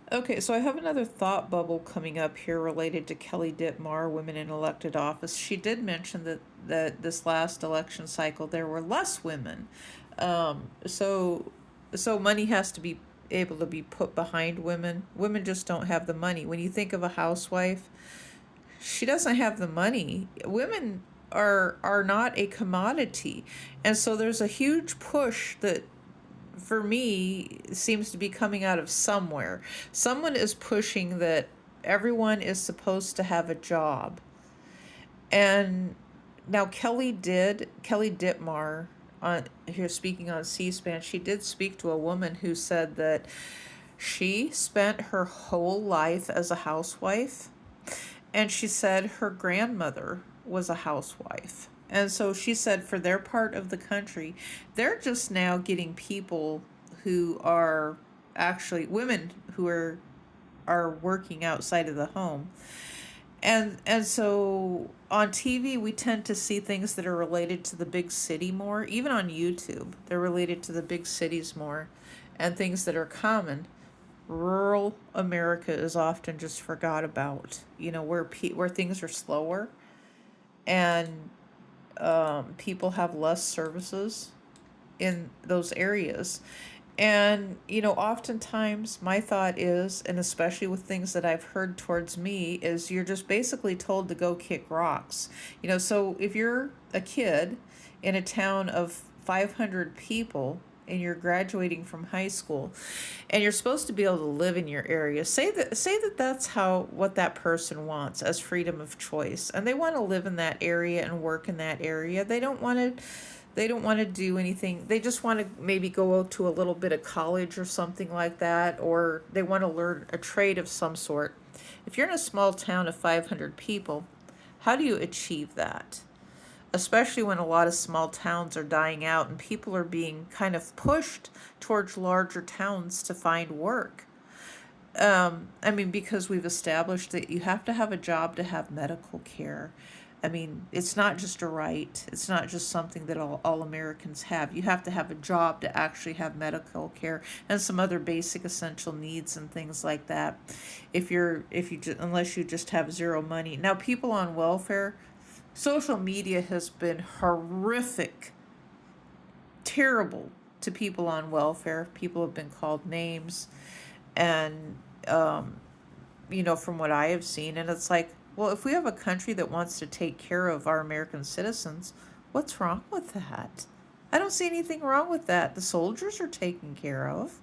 Okay, so I have another thought bubble coming up here related to Kelly Dittmar, women in elected office. She did mention that this last election cycle there were less women. So money has to be able to be put behind women. Women just don't have the money. When you think of a housewife, she doesn't have the money. Women are not a commodity. And so there's a huge push that for me seems to be coming out of somewhere. Someone is pushing that everyone is supposed to have a job. And now Kelly Dittmar on here speaking on C-SPAN, she did speak to a woman who said that she spent her whole life as a housewife, and she said her grandmother was a housewife. And so she said for their part of the country, they're just now getting people who are actually women who are working outside of the home. And so on TV we tend to see things that are related to the big city more. Even on YouTube, they're related to the big cities more, and things that are common. Rural America is often just forgot about. Where things are slower, and people have less services in those areas. And, oftentimes my thought is, and especially with things that I've heard towards me, is you're just basically told to go kick rocks. So if you're a kid in a town of 500 people and you're graduating from high school and you're supposed to be able to live in your area, say that that's what that person wants as freedom of choice, and they want to live in that area and work in that area. They don't want to do anything. They just want to maybe go to a little bit of college or something like that, or they want to learn a trade of some sort. If you're in a small town of 500 people, how do you achieve that? Especially when a lot of small towns are dying out and people are being kind of pushed towards larger towns to find work. I mean, because we've established that you have to have a job to have medical care. I mean, it's not just a right. It's not just something that all Americans have. You have to have a job to actually have medical care and some other basic essential needs and things like that. Unless you just have zero money. Now, people on welfare, social media has been horrific, terrible to people on welfare. People have been called names, and from what I have seen. And it's like, well, if we have a country that wants to take care of our American citizens, what's wrong with that? I don't see anything wrong with that. The soldiers are taken care of.